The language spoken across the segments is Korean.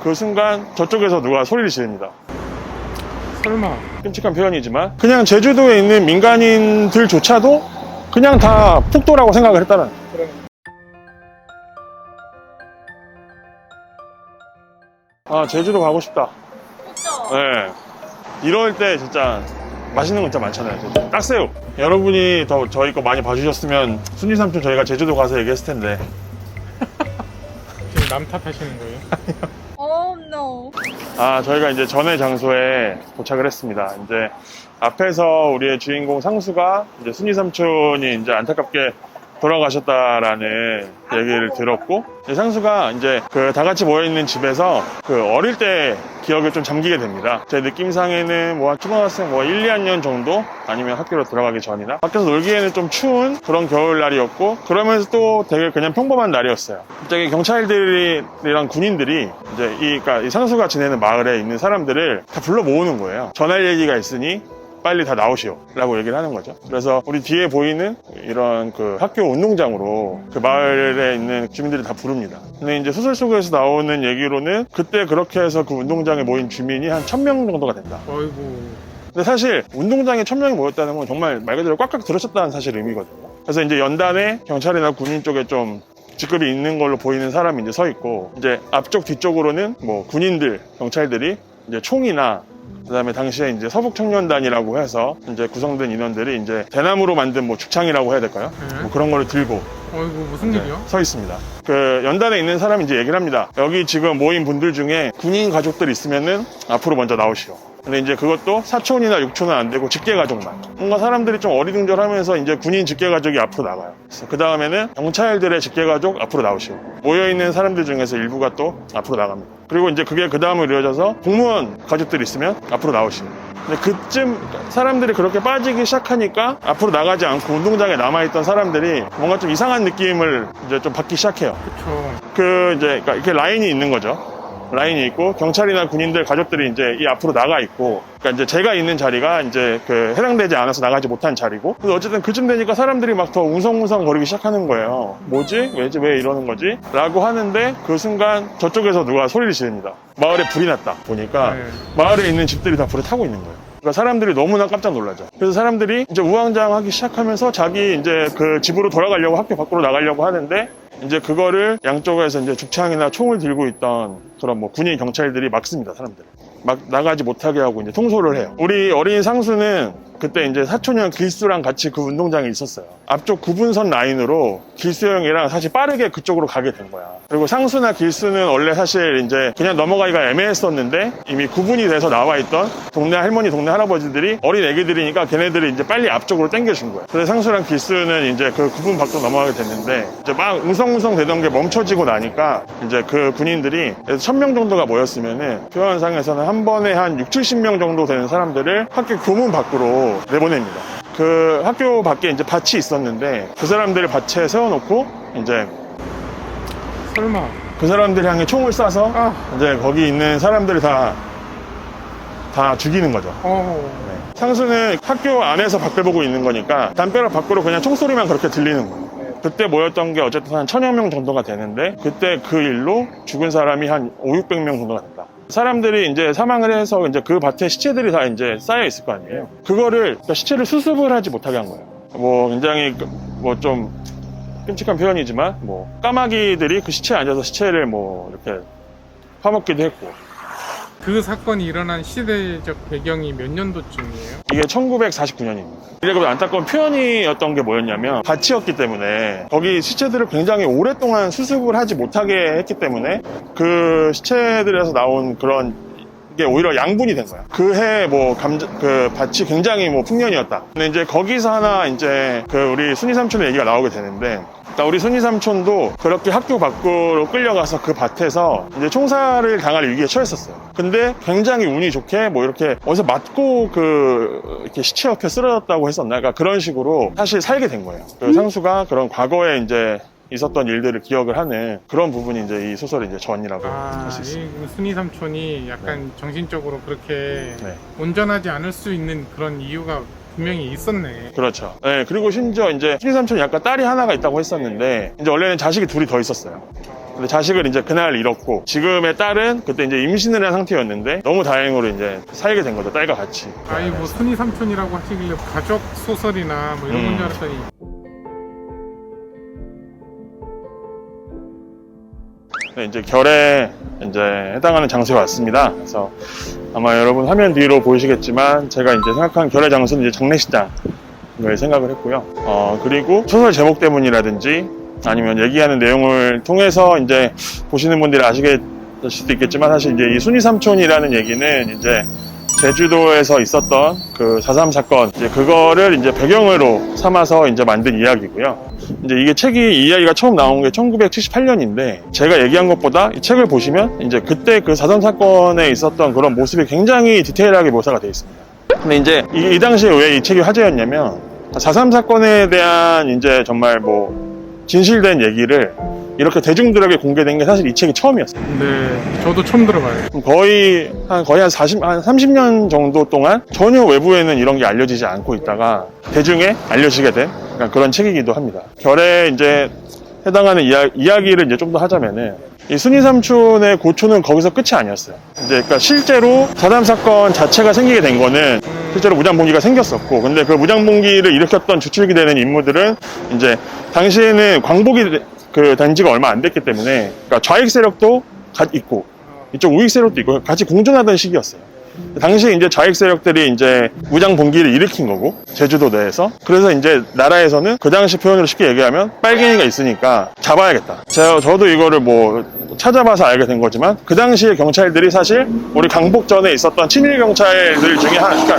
그 순간 저쪽에서 누가 소리를 지릅니다. 설마. 끔찍한 표현이지만 그냥 제주도에 있는 민간인들조차도 그냥 다 폭도라고 생각을 했다는. 그래. 아, 제주도 가고 싶다. 그쵸? 네. 이럴 때 진짜 맛있는 거 진짜 많잖아요. 제주. 딱새우. 여러분이 더 저희 거 많이 봐주셨으면 순이 삼촌 저희가 제주도 가서 얘기했을 텐데. 지금 남 탓하시는 거예요? Oh no. 아, 저희가 이제 전에 장소에 도착을 했습니다. 이제 앞에서 우리의 주인공 상수가 이제 순이 삼촌이 이제 안타깝게 돌아가셨다라는 얘기를 들었고, 이제 상수가 이제 그 다 같이 모여있는 집에서 그 어릴 때 기억에 좀 잠기게 됩니다. 제 느낌상에는 뭐 초등학생 뭐 1, 2학년 정도? 아니면 학교로 들어가기 전이나 밖에서 놀기에는 좀 추운 그런 겨울날이었고, 그러면서 또 되게 그냥 평범한 날이었어요. 갑자기 경찰들이랑 군인들이 이제 그러니까 이 상수가 지내는 마을에 있는 사람들을 다 불러 모으는 거예요. 전할 얘기가 있으니 빨리 다 나오시오 라고 얘기를 하는 거죠. 그래서 우리 뒤에 보이는 이런 그 학교 운동장으로 그 마을에 있는 주민들이 다 부릅니다. 근데 이제 소설 속에서 나오는 얘기로는 그때 그렇게 해서 그 운동장에 모인 주민이 한 1000명 정도가 된다. 어이구. 근데 사실 운동장에 1000명이 모였다는 건 정말 말 그대로 꽉꽉 들어쳤다는 사실 의미거든요. 그래서 이제 연단에 경찰이나 군인 쪽에 좀 직급이 있는 걸로 보이는 사람이 이제 서 있고, 이제 앞쪽 뒤쪽으로는 뭐 군인들, 경찰들이 이제 총이나 그다음에 당시에 이제 서북청년단이라고 해서 이제 구성된 인원들이 이제 대나무로 만든 뭐 죽창이라고 해야 될까요? 네. 뭐 그런 거를 들고 어이구, 무슨 일이요? 서 있습니다. 그 연단에 있는 사람이 이제 얘기를 합니다. 여기 지금 모인 분들 중에 군인 가족들 있으면은 앞으로 먼저 나오시오. 근데 이제 그것도 사촌이나 육촌은 안 되고 직계가족만. 뭔가 사람들이 좀 어리둥절하면서 이제 군인 직계가족이 앞으로 나가요. 그 다음에는 경찰들의 직계가족 앞으로 나오시오. 모여있는 사람들 중에서 일부가 또 앞으로 나갑니다. 그리고 이제 그게 그 다음으로 이어져서 공무원 가족들이 있으면 앞으로 나오시오. 근데 그쯤 사람들이 그렇게 빠지기 시작하니까 앞으로 나가지 않고 운동장에 남아있던 사람들이 뭔가 좀 이상한 느낌을 이제 좀 받기 시작해요. 그쵸. 그 이제 그러니까 이렇게 라인이 있는 거죠. 라인이 있고 경찰이나 군인들 가족들이 이제 이 앞으로 나가 있고, 그러니까 이제 제가 있는 자리가 이제 그 해당되지 않아서 나가지 못한 자리고, 근데 어쨌든 그쯤 되니까 사람들이 막 더 웅성웅성 거리기 시작하는 거예요. 뭐지? 왜지? 왜 이러는 거지? 라고 하는데 그 순간 저쪽에서 누가 소리를 지릅니다. 마을에 불이 났다 보니까 네. 마을에 있는 집들이 다 불에 타고 있는 거예요. 그러니까 사람들이 너무나 깜짝 놀라죠. 그래서 사람들이 이제 우왕좌왕하기 시작하면서 자기 이제 그 집으로 돌아가려고, 학교 밖으로 나가려고 하는데, 이제 그거를 양쪽에서 이제 죽창이나 총을 들고 있던 그런 뭐 군인 경찰들이 막습니다. 사람들을 막 나가지 못하게 하고 이제 통솔을 해요. 우리 어린 상수는 그때 이제 사촌형 길수랑 같이 그 운동장에 있었어요. 앞쪽 구분선 라인으로 길수 형이랑 사실 빠르게 그쪽으로 가게 된 거야. 그리고 상수나 길수는 원래 사실 이제 그냥 넘어가기가 애매했었는데 이미 구분이 돼서 나와 있던 동네 할머니, 동네 할아버지들이 어린 애기들이니까 걔네들이 이제 빨리 앞쪽으로 당겨준 거야. 그래서 상수랑 길수는 이제 그 구분 밖으로 넘어가게 됐는데, 이제 막 웅성웅성 되던 게 멈춰지고 나니까 이제 그 군인들이 1000명 정도가 모였으면은 표현상에서는 한 번에 한 60~70명 정도 되는 사람들을 학교 교문 밖으로 내보냅니다. 그 학교 밖에 이제 밭이 있었는데 그 사람들을 밭에 세워놓고 이제 설마. 그 사람들 향해 총을 쏴서 이제 거기 있는 사람들을 다 죽이는 거죠. 네. 상수는 학교 안에서 밖을 보고 있는 거니까 담벼락 밖으로 그냥 총소리만 그렇게 들리는 거예요. 그때 모였던 게 어쨌든 한 1000여 명 정도가 되는데, 그때 그 일로 죽은 사람이 한 500~600명 정도가 됐다. 사람들이 이제 사망을 해서 이제 그 밭에 시체들이 다 이제 쌓여 있을 거 아니에요. 그러니까 시체를 수습을 하지 못하게 한 거예요. 뭐 굉장히 뭐 좀 끔찍한 표현이지만 뭐 까마귀들이 그 시체에 앉아서 시체를 뭐 이렇게 파먹기도 했고. 그 사건이 일어난 시대적 배경이 몇 년도쯤이에요? 이게 1949년입니다. 그리고 안타까운 표현이었던 게 뭐였냐면, 밭이었기 때문에 거기 시체들을 굉장히 오랫동안 수습을 하지 못하게 했기 때문에 그 시체들에서 나온 그런 게 오히려 양분이 된 거야. 그 해 뭐 그 밭이 굉장히 뭐 풍년이었다. 근데 이제 거기서 하나 이제 그 우리 순이 삼촌의 얘기가 나오게 되는데, 그러니까 우리 순이 삼촌도 그렇게 학교 밖으로 끌려가서 그 밭에서 이제 총살을 당할 위기에 처했었어요. 근데 굉장히 운이 좋게 뭐 이렇게 어디서 맞고 이렇게 시체 옆에 쓰러졌다고 했었나? 그러니까 그런 식으로 사실 살게 된 거예요. 그 상수가 그런 과거에 이제 있었던 일들을 기억을 하는 그런 부분이 이제 이 소설의 이제 전이라고 할 수 있습니다. 이 순이 삼촌이 약간 정신적으로 그렇게 네. 온전하지 않을 수 있는 그런 이유가 분명히 있었네. 그렇죠. 네, 그리고 심지어 이제 순이 삼촌이 약간 딸이 하나가 있다고 했었는데, 이제 원래는 자식이 둘이 더 있었어요. 근데 자식을 이제 그날 잃었고, 지금의 딸은 그때 이제 임신을 한 상태였는데, 너무 다행으로 이제 살게 된 거죠. 딸과 같이. 아이 뭐 순이 삼촌이라고 하시길래 가족 소설이나 뭐 이런 건 줄 알았더니 네, 이제 결에 이제 해당하는 장소에 왔습니다. 그래서 아마 여러분 화면 뒤로 보이시겠지만 제가 이제 생각한 결의 장소는 이제 장례식장을 생각을 했고요. 그리고 소설 제목 때문이라든지 아니면 얘기하는 내용을 통해서 이제 보시는 분들이 아시겠을 수도 있겠지만 사실 이제 이 순이 삼촌이라는 얘기는 이제 제주도에서 있었던 그 4.3 사건, 이제 그거를 이제 배경으로 삼아서 이제 만든 이야기고요. 이제 이 이야기가 처음 나온 게 1978년인데, 제가 얘기한 것보다 이 책을 보시면 이제 그때 그 4.3 사건에 있었던 그런 모습이 굉장히 디테일하게 묘사가 되어 있습니다. 근데 이제 이 당시에 왜 이 책이 화제였냐면, 4.3 사건에 대한 이제 정말 뭐 진실된 얘기를 이렇게 대중들에게 공개된 게 사실 이 책이 처음이었어요. 네, 저도 처음 들어봐요. 거의 한 30년 정도 동안 전혀 외부에는 이런 게 알려지지 않고 있다가 대중에 알려지게 된 그런 책이기도 합니다. 결에 이제 해당하는 이야기를 이제 좀 더 하자면은, 이 순이 삼촌의 고초는 거기서 끝이 아니었어요. 이제 그러니까 실제로 4.3 사건 자체가 생기게 된 거는 실제로 무장봉기가 생겼었고, 근데 그 무장봉기를 일으켰던 주축이 되는 인물들은 이제 당시에는 광복이 된 지가 얼마 안 됐기 때문에, 그러니까 좌익 세력도 있고 이쪽 우익 세력도 있고 같이 공존하던 시기였어요. 당시 이제 좌익 세력들이 이제 무장 봉기를 일으킨 거고, 제주도 내에서. 그래서 이제 나라에서는 그 당시 표현으로 쉽게 얘기하면 빨갱이가 있으니까 잡아야겠다. 저도 이거를 뭐 찾아봐서 알게 된 거지만, 그 당시에 경찰들이 사실 우리 강복 전에 있었던 친일 경찰들 중에 그러니까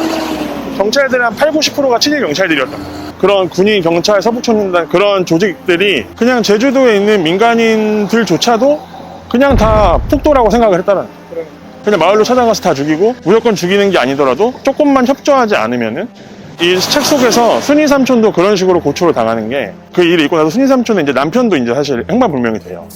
경찰들의 한 80-90%가 친일 경찰들이었다. 그런 군인, 경찰, 서북촌단 그런 조직들이 그냥 제주도에 있는 민간인들조차도 그냥 다 폭도라고 생각을 했다는 거예요. 그냥 마을로 찾아가서 다 죽이고, 무조건 죽이는 게 아니더라도 조금만 협조하지 않으면은, 이 책 속에서 순이 삼촌도 그런 식으로 고초를 당하는 게, 그 일이 있고 나서 순이 삼촌은 이제 남편도 이제 사실 행방불명이 돼요.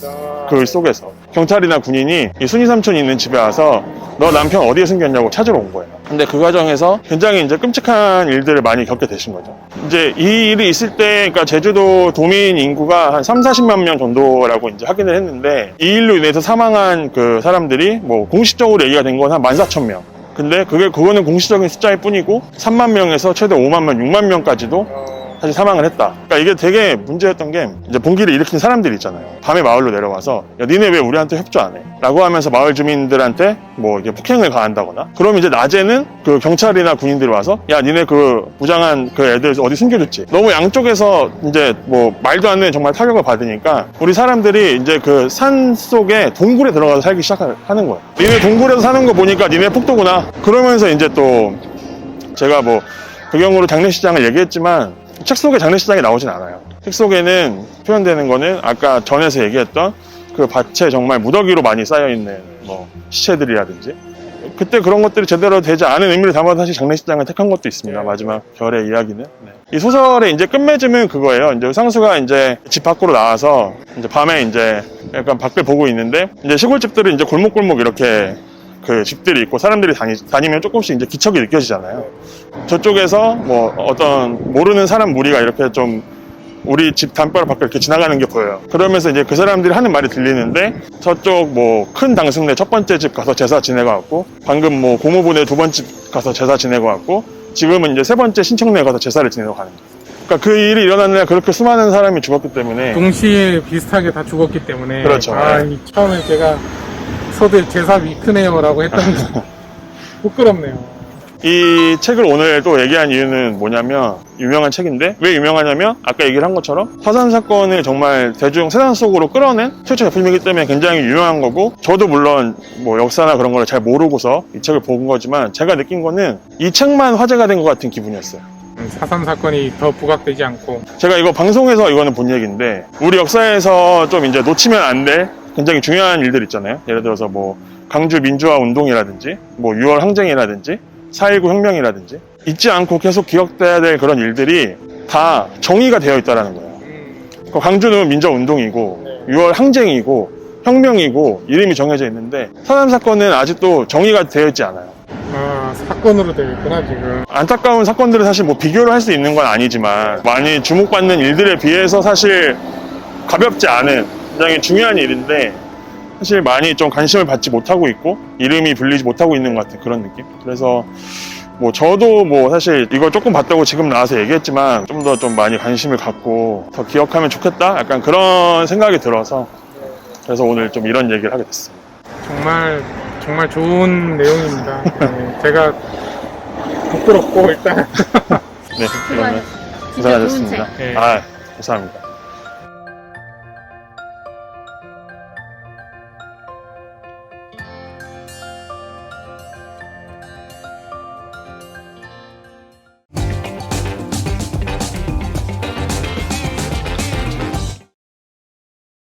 그 속에서 경찰이나 군인이 이 순이 삼촌이 있는 집에 와서 너 남편 어디에 숨겼냐고 찾으러 온 거예요. 근데 그 과정에서 굉장히 이제 끔찍한 일들을 많이 겪게 되신 거죠. 이제 이 일이 있을 때, 그러니까 제주도 도민 인구가 한 30-40만 명 정도라고 이제 확인을 했는데, 이 일로 인해서 사망한 그 사람들이 뭐 공식적으로 얘기가 된 건 한 14,000명. 근데 그거는 공식적인 숫자일 뿐이고, 3만 명에서 최대 5만 명, 6만 명까지도 사실 사망을 했다. 그러니까 이게 되게 문제였던 게, 이제 봉기를 일으킨 사람들이 있잖아요. 밤에 마을로 내려와서 야, 니네 왜 우리한테 협조 안 해? 라고 하면서 마을 주민들한테 뭐 이게 폭행을 가한다거나, 그럼 이제 낮에는 그 경찰이나 군인들이 와서 야, 니네 그 무장한 그 애들 어디 숨겨줬지? 너무 양쪽에서 이제 뭐 말도 안 되는 정말 타격을 받으니까 우리 사람들이 이제 그 산 속에 동굴에 들어가서 살기 시작하는 거예요. 니네 동굴에서 사는 거 보니까 니네 폭도구나. 그러면서 이제 또 제가 뭐 배경으로 장례식장을 얘기했지만, 책 속에 장례식장이 나오진 않아요. 책 속에는 표현되는 거는 아까 전에서 얘기했던 그 밭에 정말 무더기로 많이 쌓여있는 뭐 시체들이라든지, 그때 그런 것들이 제대로 되지 않은 의미를 담아서 사실 장례식장을 택한 것도 있습니다. 마지막 결의 이야기는. 네. 이 소설의 이제 끝맺음은 그거예요. 이제 상수가 이제 집 밖으로 나와서 이제 밤에 이제 약간 밖을 보고 있는데, 이제 시골집들은 이제 골목골목 이렇게 그 집들이 있고 사람들이 다니면 조금씩 이제 기척이 느껴지잖아요. 저쪽에서 뭐 어떤 모르는 사람 무리가 이렇게 좀 우리 집 담벼락 밖을 이렇게 지나가는 게 보여요. 그러면서 이제 그 사람들이 하는 말이 들리는데, 저쪽 뭐 큰 당승네 첫 번째 집 가서 제사 지내고 왔고, 방금 뭐 고모부네 두 번째 집 가서 제사 지내고 왔고, 지금은 이제 세 번째 신청내에 가서 제사를 지내고 가는 거예요. 그러니까 그 일이 일어나는 날 그렇게 수많은 사람이 죽었기 때문에, 동시에 비슷하게 다 죽었기 때문에. 그렇죠. 이 처음에 제가 서두에 제사 위크네요 라고 했던 게 부끄럽네요. 이 책을 오늘 또 얘기한 이유는 뭐냐면, 유명한 책인데, 왜 유명하냐면 아까 얘기를 한 것처럼 4.3 사건을 정말 대중 세상 속으로 끌어낸 최초 작품이기 때문에 굉장히 유명한 거고, 저도 물론 뭐 역사나 그런 걸 잘 모르고서 이 책을 본 거지만, 제가 느낀 거는 이 책만 화제가 된 것 같은 기분이었어요. 4.3 사건이 더 부각되지 않고. 제가 이거 방송에서 이거는 본 얘기인데, 우리 역사에서 좀 이제 놓치면 안 될 굉장히 중요한 일들 있잖아요. 예를 들어서 뭐 강주 민주화 운동이라든지, 뭐 6월 항쟁이라든지, 4.19 혁명이라든지, 잊지 않고 계속 기억돼야 될 그런 일들이 다 정의가 되어 있다는 거예요. 강주는 민주화 운동이고, 6월 항쟁이고, 혁명이고, 이름이 정해져 있는데, 4.3 사건은 아직도 정의가 되어 있지 않아요. 사건으로 되어 있구나, 지금. 안타까운 사건들은 사실 뭐 비교를 할 수 있는 건 아니지만, 많이 주목받는 일들에 비해서 사실 가볍지 않은 굉장히 중요한 일인데 사실 많이 좀 관심을 받지 못하고 있고 이름이 불리지 못하고 있는 것 같은 그런 느낌. 그래서 뭐 저도 뭐 사실 이거 조금 봤다고 지금 나와서 얘기했지만 좀 더 좀 많이 관심을 갖고 더 기억하면 좋겠다 약간 그런 생각이 들어서 그래서 오늘 좀 이런 얘기를 하게 됐습니다. 정말 좋은 내용입니다. 네, 제가 부끄럽고 일단 네, 그러면 진짜 좋은 고생하셨습니다. 책. 네. 아, 감사합니다.